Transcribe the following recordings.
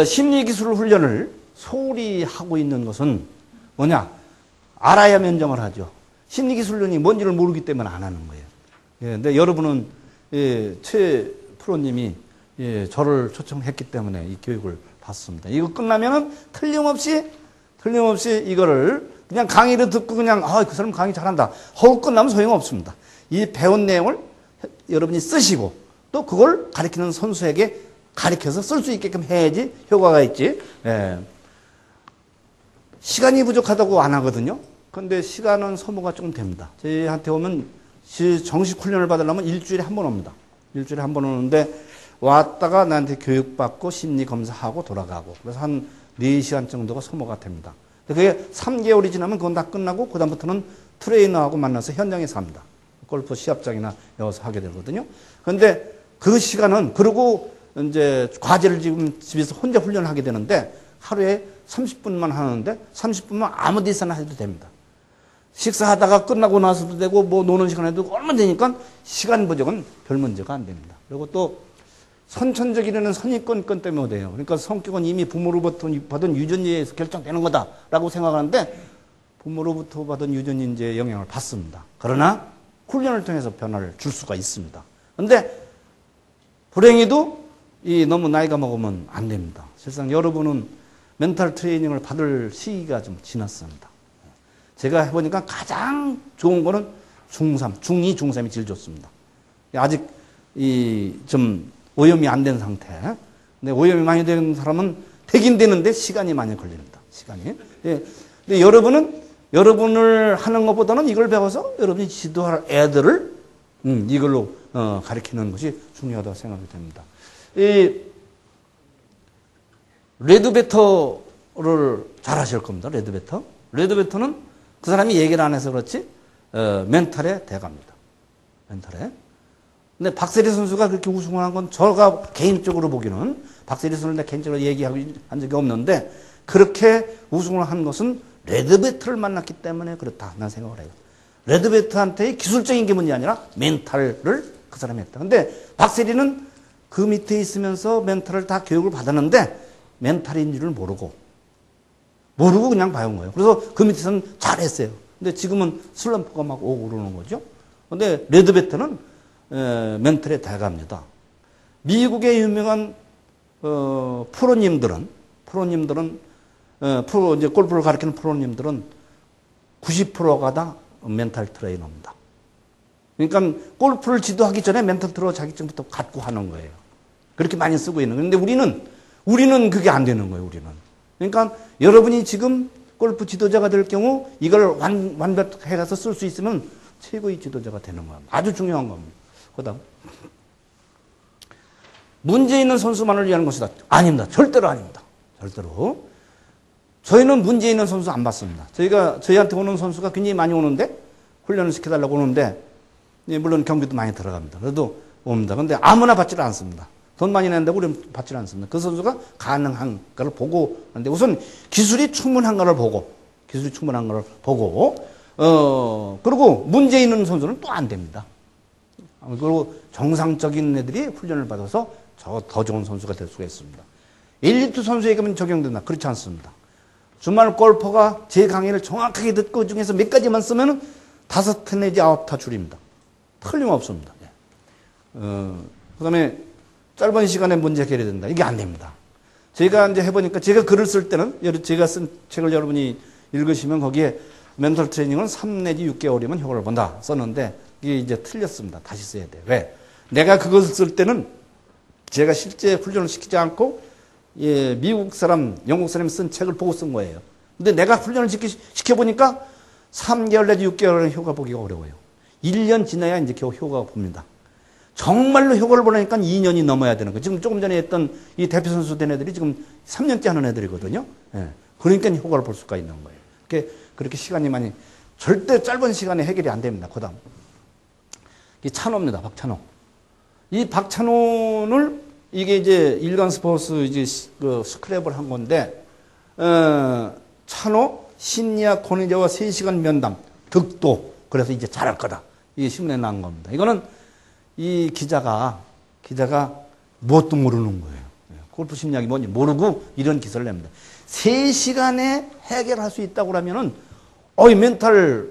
심리기술 훈련을 소홀히 하고 있는 것은 뭐냐? 알아야 면정을 하죠. 심리기술 훈련이 뭔지를 모르기 때문에 안 하는 거예요. 근데 여러분은 최 프로님이 저를 초청했기 때문에 이 교육을 받습니다. 이거 끝나면은 틀림없이 이거를 그냥 강의를 듣고 그냥 그 사람 강의 잘한다 하고 끝나면 소용없습니다. 이 배운 내용을 여러분이 쓰시고 또 그걸 가르치는 선수에게 가르쳐서 쓸 수 있게끔 해야지 효과가 있지. 시간이 부족하다고 안 하거든요. 근데 시간은 소모가 조금 됩니다. 저희한테 오면 정식 훈련을 받으려면 일주일에 한 번 옵니다. 일주일에 한 번 오는데 왔다가 나한테 교육받고 심리검사하고 돌아가고 그래서 한 4시간 정도가 소모가 됩니다. 그게 3개월이 지나면 그건 다 끝나고 그다음부터는 트레이너하고 만나서 현장에서 합니다. 골프 시합장이나 여기서 하게 되거든요. 그런데 그 시간은 그리고 이제 과제를 지금 집에서 혼자 훈련을 하게 되는데 하루에 30분만 하는데 30분만 아무 데서나 해도 됩니다. 식사하다가 끝나고 나서도 되고 뭐 노는 시간에도 얼마 되니까 시간 부족은 별 문제가 안 됩니다. 그리고 또 선천적이라는 선입견 때문에 돼요. 그러니까 성격은 이미 부모로부터 받은 유전자에 의해서 결정되는 거다라고 생각하는데 부모로부터 받은 유전인지의 영향을 받습니다. 그러나 훈련을 통해서 변화를 줄 수가 있습니다. 그런데 불행히도 너무 나이가 먹으면 안 됩니다. 실상 여러분은 멘탈 트레이닝을 받을 시기가 좀 지났습니다. 제가 해보니까 가장 좋은 거는 중3, 중2, 중3이 제일 좋습니다. 아직 좀 오염이 안 된 상태. 근데 오염이 많이 된 사람은 되긴 되는데 시간이 많이 걸립니다. 시간이. 근데 여러분을 하는 것보다는 이걸 배워서 여러분이 지도할 애들을 이걸로 가르치는 것이 중요하다고 생각이 됩니다. 레드베터를 잘 하실 겁니다. 레드베터. 레드베터는 그 사람이 얘기를 안 해서 그렇지 멘탈에 대갑니다. 멘탈에. 근데 박세리 선수가 그렇게 우승을 한 건 제가 개인적으로 보기는 박세리 선수를 내가 개인적으로 얘기한 적이 없는데 그렇게 우승을 한 것은 레드베터를 만났기 때문에 그렇다. 난 생각을 해요. 레드베터한테 기술적인 게 문제 아니라 멘탈을 그 사람이 했다. 근데 박세리는 그 밑에 있으면서 멘탈을 다 교육을 받았는데 멘탈인 줄을 모르고 그냥 봐온 거예요. 그래서 그 밑에서는 잘했어요. 근데 지금은 슬럼프가 막 오고 그러는 거죠. 근데 레드베터는 멘탈에 대갑니다. 미국의 유명한 프로님들은 이제 골프를 가르치는 프로님들은 90%가 다 멘탈 트레이너입니다. 그러니까 골프를 지도하기 전에 멘탈 트레이너 자격증부터 갖고 하는 거예요. 그렇게 많이 쓰고 있는 거예요. 근데 우리는 그게 안 되는 거예요, 우리는. 그러니까 여러분이 지금 골프 지도자가 될 경우 이걸 완벽하게 가서 쓸 수 있으면 최고의 지도자가 되는 겁니다. 아주 중요한 겁니다. 그 다음. 문제 있는 선수만을 위한 것이다. 아닙니다. 절대로 아닙니다. 절대로. 저희는 문제 있는 선수 안 받습니다. 저희한테 오는 선수가 굉장히 많이 오는데, 훈련을 시켜달라고 오는데, 물론 경비도 많이 들어갑니다. 그래도 옵니다. 근데 아무나 받지를 않습니다. 돈 많이 낸다고 우리는 받지는 않습니다. 그 선수가 가능한가를 보고 하는데 우선 기술이 충분한가를 보고 그리고 문제 있는 선수는 또 안 됩니다. 그리고 정상적인 애들이 훈련을 받아서 더 좋은 선수가 될 수가 있습니다. 엘리트 선수에게만 적용된다. 그렇지 않습니다. 주말 골퍼가 제 강의를 정확하게 듣고 그 중에서 몇 가지만 쓰면 5타 내지 9타 줄입니다. 틀림없습니다. 그 다음에 짧은 시간에 문제 해결이 된다. 이게 안 됩니다. 제가 이제 해보니까 제가 글을 쓸 때는 제가 쓴 책을 여러분이 읽으시면 거기에 멘탈 트레이닝은 3 내지 6개월이면 효과를 본다 썼는데 이게 이제 틀렸습니다. 다시 써야 돼요. 왜? 내가 그것을 쓸 때는 제가 실제 훈련을 시키지 않고 미국 사람, 영국 사람이 쓴 책을 보고 쓴 거예요. 근데 내가 훈련을 시켜보니까 3개월 내지 6개월은 효과 보기가 어려워요. 1년 지나야 이제 겨우 효과가 봅니다. 정말로 효과를 보려니까 2년이 넘어야 되는 거예요. 지금 조금 전에 했던 이 대표 선수 된 애들이 지금 3년째 하는 애들이거든요. 그러니까 효과를 볼 수가 있는 거예요. 그렇게 시간이 많이, 절대 짧은 시간에 해결이 안 됩니다. 그 다음. 이 찬호입니다. 박찬호. 이 박찬호를 이게 이제 일간 스포츠 이제 그 스크랩을 한 건데, 찬호, 심리학 권위자와 3시간 면담, 득도. 그래서 이제 잘할 거다. 이게 신문에 나온 겁니다. 이거는 이 기자가 무엇도 모르는 거예요. 골프 심리학이 뭔지 모르고 이런 기사를 냅니다. 3시간에 해결할 수 있다고 그러면은, 이 멘탈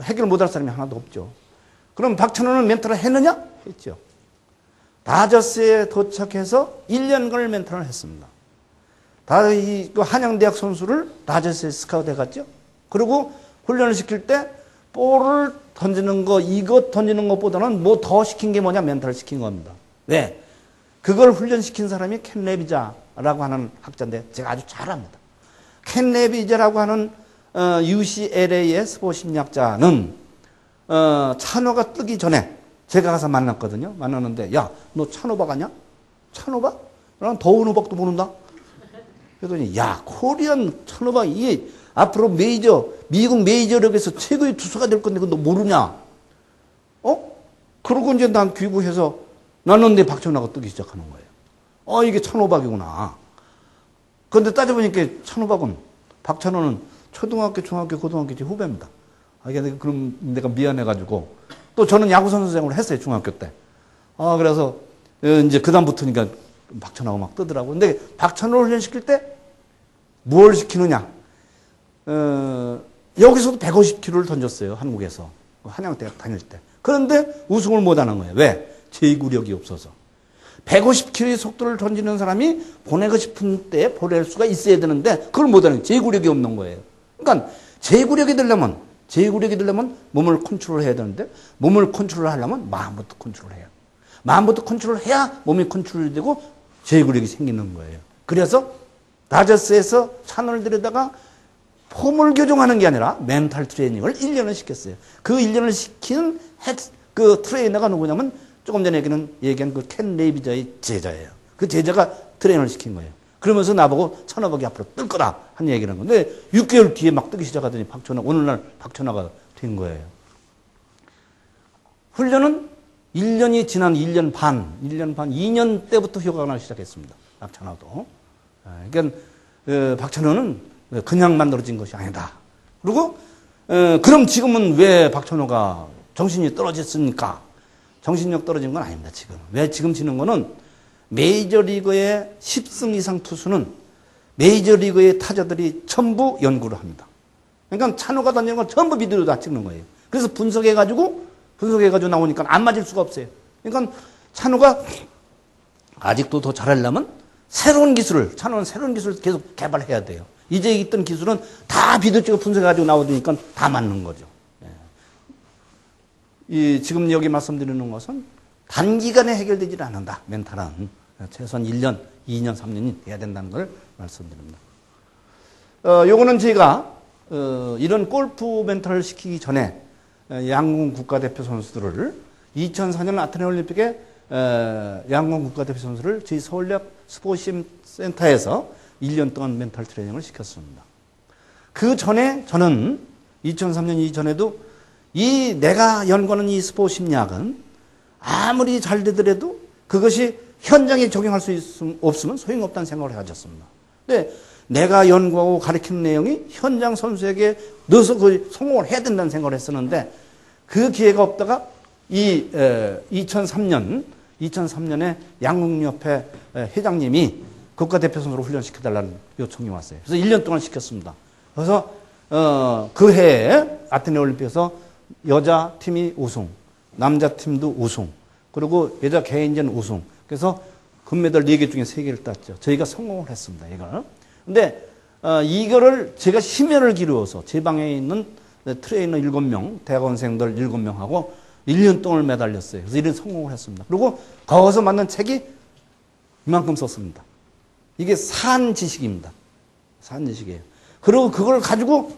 해결 못할 사람이 하나도 없죠. 그럼 박찬호는 멘탈을 했느냐? 했죠. 다저스에 도착해서 1년간을 멘탈을 했습니다. 그 한양대학 선수를 다저스에 스카우트 해갔죠. 그리고 훈련을 시킬 때 볼을 던지는 거, 이것 던지는 것보다는 뭐 더 시킨 게 뭐냐? 멘탈을 시킨 겁니다. 왜? 그걸 훈련시킨 사람이 켄 레비자라고 하는 학자인데 제가 아주 잘 압니다. 켄 레비자라고 하는 UCLA의 스포츠 심리학자는 찬호가 뜨기 전에 제가 가서 만났거든요. 만났는데, 야, 너 찬호박 아냐? 찬호박? 나는 더운 호박도 모른다. 그랬더니, 야, 코리안 찬호박, 이게 앞으로 미국 메이저리그에서 최고의 투수가 될 건데, 그거 너 모르냐? 그러고 이제 난 귀국해서 나는 내 박찬호가 뜨기 시작하는 거예요. 이게 찬호박이구나. 그런데 따져보니까 찬호박은, 박찬호는 초등학교, 중학교, 고등학교 후배입니다. 그럼 내가 미안해가지고, 또 저는 야구선수 생활을 했어요, 중학교 때. 그래서, 이제 그다음부터니까 박찬호가 막 뜨더라고요. 근데 박찬호를 훈련시킬 때 뭘 시키느냐? 여기서도 150km를 던졌어요, 한국에서. 한양대학 다닐 때. 그런데 우승을 못 하는 거예요. 왜? 제구력이 없어서. 150km의 속도를 던지는 사람이 보내고 싶은 때에 보낼 수가 있어야 되는데, 그걸 못 하는 거예요. 제구력이 없는 거예요. 그러니까, 제구력이 되려면 몸을 컨트롤해야 되는데, 몸을 컨트롤하려면 마음부터 컨트롤해요. 마음부터 컨트롤해야 몸이 컨트롤되고 제구력이 생기는 거예요. 그래서 다저스에서 찬호를 들여다가 폼을 교정하는 게 아니라 멘탈 트레이닝을 1년을 시켰어요. 그 1년을 시킨 그 트레이너가 누구냐면 조금 전에 얘기한 그 켄 레비자의 제자예요. 그 제자가 트레이너를 시킨 거예요. 그러면서 나보고 찬호박이 앞으로 뜰 거다 한 얘기를 한 건데 6개월 뒤에 막 뜨기 시작하더니 오늘날 박찬호가 된 거예요. 훈련은 1년이 지난 2년 반, 2년 때부터 효과가 나기 시작했습니다. 박찬호도. 그러니까 박찬호는 그냥 만들어진 것이 아니다. 그리고 그럼 지금은 왜 박찬호가 정신이 떨어졌습니까? 정신력 떨어진 건 아닙니다. 지금. 왜 지금 지는 거는 메이저리그의 10승 이상 투수는 메이저리그의 타자들이 전부 연구를 합니다. 그러니까 찬호가 던지는 건 전부 비디오로 다 찍는 거예요. 그래서 분석해가지고 나오니까 안 맞을 수가 없어요. 그러니까 찬호가 아직도 더 잘하려면 찬호는 새로운 기술을 계속 개발해야 돼요. 이제 있던 기술은 다 비디오 찍어 분석해가지고 나오니까 다 맞는 거죠. 지금 여기 말씀드리는 것은 단기간에 해결되지 않는다. 멘탈은. 최소한 1년, 2년, 3년이 돼야 된다는 걸 말씀드립니다. 요거는 제가 이런 골프 멘탈을 시키기 전에 양궁 국가대표 선수들을 2004년 아테네 올림픽에 양궁 국가대표 선수를 저희 서울역 스포츠 센터에서 1년 동안 멘탈 트레이닝을 시켰습니다. 그 전에 저는 2003년 이전에도 내가 연구하는 이 스포츠 심리학은 아무리 잘 되더라도 그것이 현장에 적용할 수 없으면 소용없다는 생각을 해가졌습니다. 근데 내가 연구하고 가르치는 내용이 현장 선수에게 넣어서 그 성공을 해야 된다는 생각을 했었는데 그 기회가 없다가 2003년에 양궁협회 회장님이 국가대표 선수로 훈련시켜달라는 요청이 왔어요. 그래서 1년 동안 시켰습니다. 그래서 그 해에 아테네 올림픽에서 여자 팀이 우승, 남자 팀도 우승, 그리고 여자 개인전 우승. 그래서 금메달 4개 중에 3개를 땄죠. 저희가 성공을 했습니다. 이걸. 근데 이거를 제가 심혈을 기울여서 제 방에 있는 트레이너 7명, 대학원생들 7명하고 1년 동안 매달렸어요. 그래서 이런 성공을 했습니다. 그리고 거기서 만든 책이 이만큼 썼습니다. 이게 산 지식입니다. 산 지식이에요. 그리고 그걸 가지고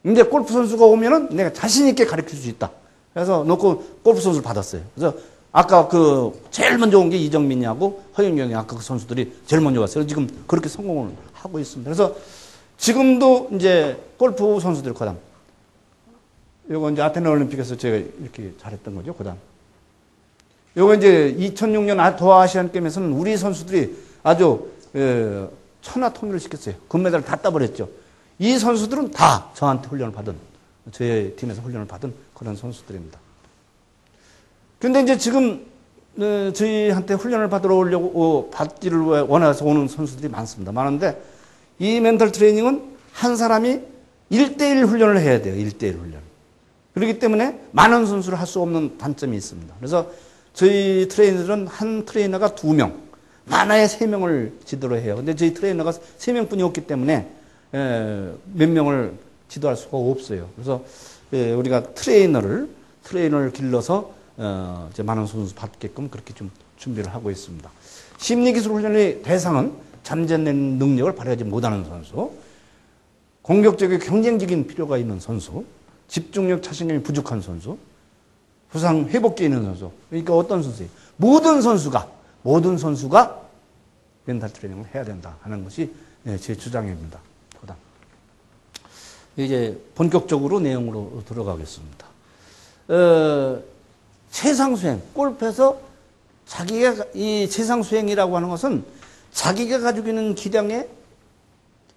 이제 골프 선수가 오면은 내가 자신있게 가르칠 수 있다. 그래서 놓고 골프 선수를 받았어요. 그래서 아까 제일 먼저 온 게 이정민이하고 허영경이 아까 그 선수들이 제일 먼저 왔어요. 지금 그렇게 성공을 하고 있습니다. 그래서 지금도 이제 골프 선수들 그다음 요거 이제 아테네 올림픽에서 제가 이렇게 잘했던 거죠. 그다음 요거 이제 2006년 도하 아시안 게임에서는 우리 선수들이 아주 천하통일을 시켰어요. 금메달을 다 따버렸죠. 이 선수들은 다 저한테 훈련을 받은, 저희 팀에서 훈련을 받은 그런 선수들입니다. 근데 이제 지금 저희한테 훈련을 받으러 오려고 받기를 원해서 오는 선수들이 많습니다. 많은데 이 멘탈 트레이닝은 한 사람이 1대1 훈련을 해야 돼요. 1대1 훈련. 그렇기 때문에 많은 선수를 할 수 없는 단점이 있습니다. 그래서 저희 트레이너들은 한 트레이너가 2명, 많아야 3명을 지도를 해요. 근데 저희 트레이너가 3명뿐이 없기 때문에 몇 명을 지도할 수가 없어요. 그래서 우리가 트레이너를 길러서 이제 많은 선수 받게끔 그렇게 좀 준비를 하고 있습니다. 심리기술 훈련의 대상은 잠재된 능력을 발휘하지 못하는 선수, 공격적이고 경쟁적인 필요가 있는 선수, 집중력, 자신감이 부족한 선수, 부상 회복기 있는 선수. 그러니까 어떤 선수예요? 모든 선수가 멘탈 트레이닝을 해야 된다 하는 것이 제 주장입니다. 이제 본격적으로 내용으로 들어가겠습니다. 최상수행, 골프에서 자기가 이 최상수행이라고 하는 것은 자기가 가지고 있는 기량에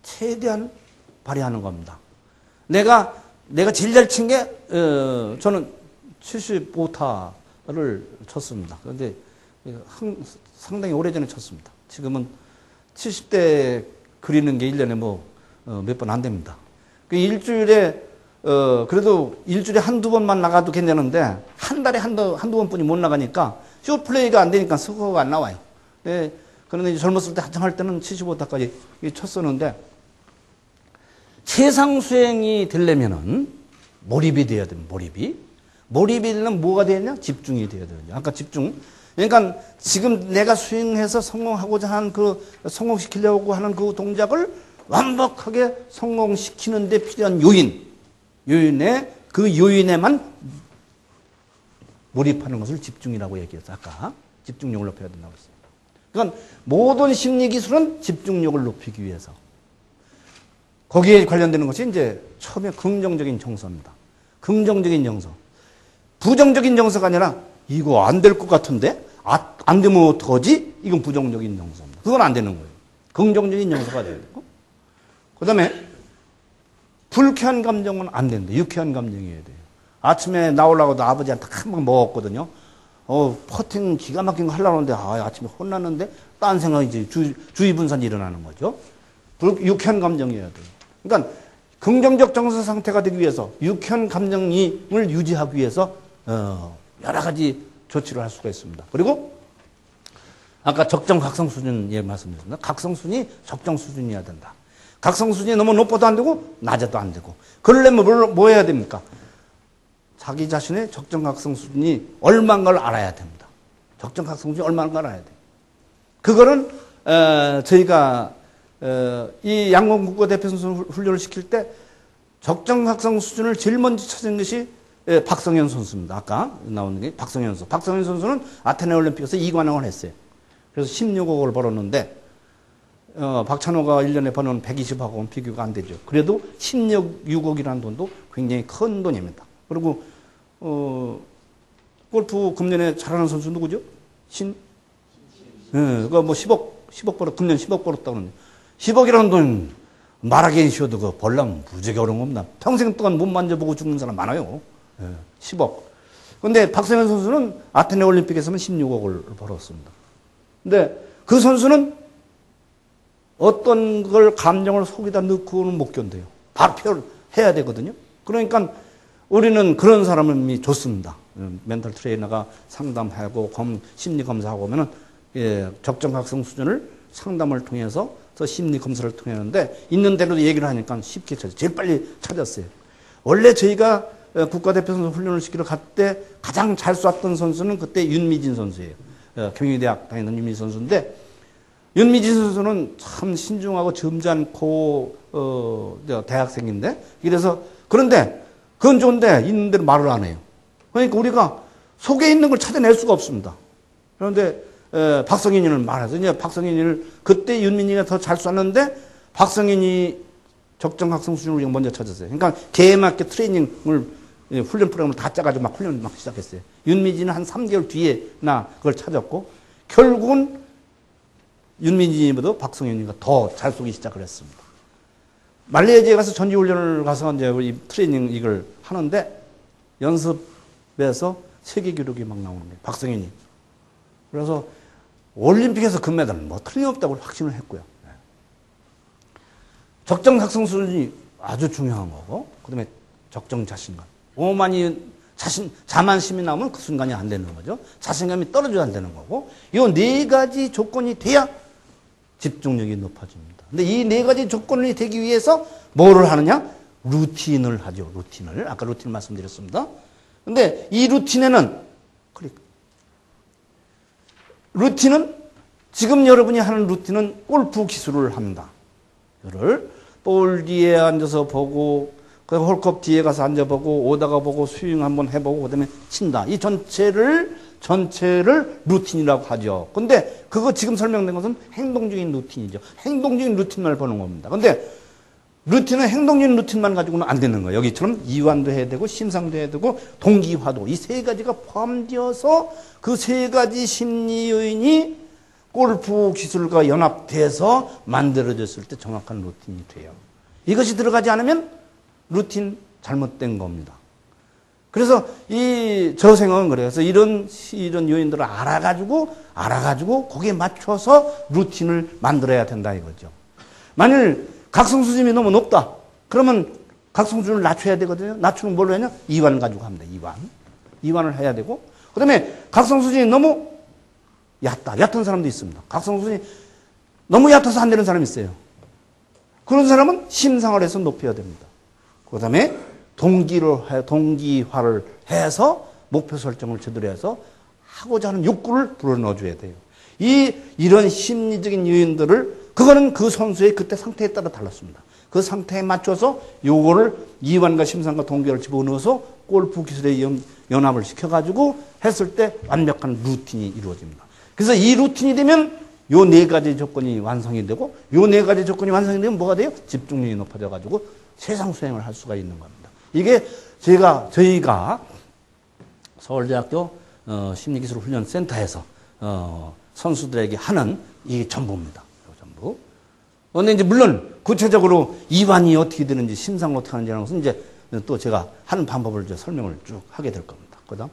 최대한 발휘하는 겁니다. 내가 제일 잘 친 게 저는 75타를 쳤습니다. 그런데 상당히 오래전에 쳤습니다. 지금은 70대 그리는 게 1년에 몇 번 안 됩니다. 그 일주일에 그래도 일주일에 한두 번만 나가도 괜찮은데 한 달에 한두 번뿐이 못 나가니까 숏 플레이가 안 되니까 스코어가 안 나와요. 그런데 젊었을 때 한창 할 때는 75타까지 쳤었는데 최상수행이 되려면은 몰입이 돼야 됩니다. 몰입이 되려면 뭐가 돼야 되냐? 집중이 돼야 되거든요. 아까 집중. 그러니까 지금 내가 스윙해서 성공하고자 하는 성공시키려고 하는 그 동작을 완벽하게 성공시키는 데 필요한 요인에만 몰입하는 것을 집중이라고 얘기했어요. 아까 집중력을 높여야 된다고 했어요. 그러니까 모든 심리 기술은 집중력을 높이기 위해서 거기에 관련되는 것이 이제 처음에 긍정적인 정서입니다. 긍정적인 정서. 부정적인 정서가 아니라 이거 안 될 것 같은데 안 되면 어떡하지? 이건 부정적인 정서입니다. 그건 안 되는 거예요. 긍정적인 정서가 돼야 되고 그 다음에 불쾌한 감정은 안 된다. 유쾌한 감정이어야 돼요. 아침에 나오려고도 아버지한테 한 번 먹었거든요. 퍼팅 기가 막힌 거 하려고 하는데 아침에 혼났는데 딴 생각이 이제 주의 분산이 일어나는 거죠. 유쾌한 감정이어야 돼요. 그러니까 긍정적 정서 상태가 되기 위해서 유쾌한 감정을 유지하기 위해서 여러 가지 조치를 할 수가 있습니다. 그리고 아까 적정 각성 수준 말씀드렸습니다. 각성 수준이 적정 수준이어야 된다. 각성 수준이 너무 높아도 안 되고 낮아도 안 되고 그러려면 뭐 해야 됩니까? 자기 자신의 적정 각성 수준이 얼마인가를 알아야 됩니다. 적정 각성 수준이 얼마인가를 알아야 돼요. 그거는 저희가 이 양궁 국가대표 선수 훈련을 시킬 때 적정 각성 수준을 제일 먼저 찾은 것이 박성현 선수입니다. 아까 나오는 게 박성현 선수. 박성현 선수는 아테네 올림픽에서 2관왕을 했어요. 그래서 16억을 벌었는데 박찬호가 1년에 버는 120억 원 비교가 안 되죠. 그래도 16억이라는 돈도 굉장히 큰 돈입니다. 그리고 골프 금년에 잘하는 선수 누구죠? 그거 뭐 10억 벌었, 금년 10억 벌었다고 하는데 10억이라는 돈 말하기 쉬워도 그거 벌려면 무지하게 어려운 겁니다. 평생 동안 못 만져보고 죽는 사람 많아요. 10억. 근데 박성현 선수는 아테네 올림픽에서는 16억을 벌었습니다. 근데 그 선수는 어떤 걸 감정을 속에다 넣고는 못 견뎌요. 바로 표현해야 되거든요. 그러니까 우리는 그런 사람이 좋습니다. 멘탈 트레이너가 상담하고 심리 검사하고 오면은 적정 각성 수준을 상담을 통해서 심리 검사를 통했는데 있는 대로 얘기를 하니까 쉽게 찾았어요. 제일 빨리 찾았어요. 원래 저희가 국가대표 선수 훈련을 시키러 갈 때 가장 잘 쐈던 선수는 그때 윤미진 선수예요. 경희대학 다니는 윤미진 선수인데 윤미진 선수는 참 신중하고 점잖고 대학생인데 그래서 그런데 그건 좋은데 있는 대로 말을 안 해요. 그러니까 우리가 속에 있는 걸 찾아낼 수가 없습니다. 그런데 박성인이를 말해서 이제 박성인이를 그때 윤민이가 더 잘 쐈는데 박성인이 적정 각성 수준을 먼저 찾았어요. 그러니까 개에 맞게 트레이닝을 훈련 프로그램을 다 짜가지고 막 훈련 막 시작했어요. 윤미진은 한 3개월 뒤에 나 그걸 찾았고, 결국은 윤미진보다 박성현이가 더 잘 쏘기 시작을 했습니다. 말레이시아에 가서 전지훈련을 가서 이제 이 트레이닝 이걸 하는데, 연습에서 세계 기록이 막 나오는 거예요. 박성현이. 그래서 올림픽에서 금메달은 뭐 틀림없다고 확신을 했고요. 적정 각성 수준이 아주 중요한 거고, 그 다음에 적정 자신감. 오만이 자만심이 나오면 그 순간이 안 되는 거죠. 자신감이 떨어져야 안 되는 거고, 이 네 가지 조건이 돼야 집중력이 높아집니다. 근데 이 네 가지 조건이 되기 위해서 뭐를 하느냐? 루틴을 하죠. 루틴을. 아까 루틴 말씀드렸습니다. 근데 이 루틴에는, 루틴은, 지금 여러분이 하는 루틴은 골프 기술을 합니다. 이거를 볼 뒤에 앉아서 보고, 그 홀컵 뒤에 가서 앉아보고, 오다가 보고, 스윙 한번 해보고, 그 다음에 친다. 이 전체를 루틴이라고 하죠. 근데 그거 지금 설명된 것은 행동적인 루틴이죠. 행동적인 루틴만 보는 겁니다. 근데 루틴은 행동적인 루틴만 가지고는 안 되는 거예요. 여기처럼 이완도 해야 되고, 심상도 해야 되고, 동기화도. 이 세 가지가 포함되어서 그 세 가지 심리 요인이 골프 기술과 연합돼서 만들어졌을 때 정확한 루틴이 돼요. 이것이 들어가지 않으면 루틴 잘못된 겁니다. 그래서 이 저생은 그래서 이런 요인들을 알아가지고 거기에 맞춰서 루틴을 만들어야 된다 이거죠. 만일 각성 수준이 너무 높다. 그러면 각성 수준을 낮춰야 되거든요. 낮추는 뭘로 하냐? 이완 가지고 합니다. 이완을 해야 되고, 그 다음에 각성 수준이 너무 얕은 사람도 있습니다. 각성 수준이 너무 얕아서 안 되는 사람이 있어요. 그런 사람은 심상을 해서 높여야 됩니다. 그 다음에 동기화를 해서 목표 설정을 제대로 해서 하고자 하는 욕구를 불어넣어줘야 돼요. 이런 심리적인 요인들을, 그거는 그 선수의 그때 상태에 따라 달랐습니다. 그 상태에 맞춰서 요거를 이완과 심상과 동기를 집어넣어서 골프 기술에 연합을 시켜가지고 했을 때 완벽한 루틴이 이루어집니다. 그래서 이 루틴이 되면 요 네 가지 조건이 완성이 되고, 요 네 가지 조건이 완성이 되면 뭐가 돼요? 집중력이 높아져가지고 세상 수행을 할 수가 있는 겁니다. 이게 저희가 서울대학교 심리기술훈련센터에서 선수들에게 하는 이게 전부입니다. 전부. 그런데 이제 물론 구체적으로 이완이 어떻게 되는지, 심상 어떻게 하는지 하는 것은 이제 또 제가 하는 방법을 설명을 쭉 하게 될 겁니다. 그다음.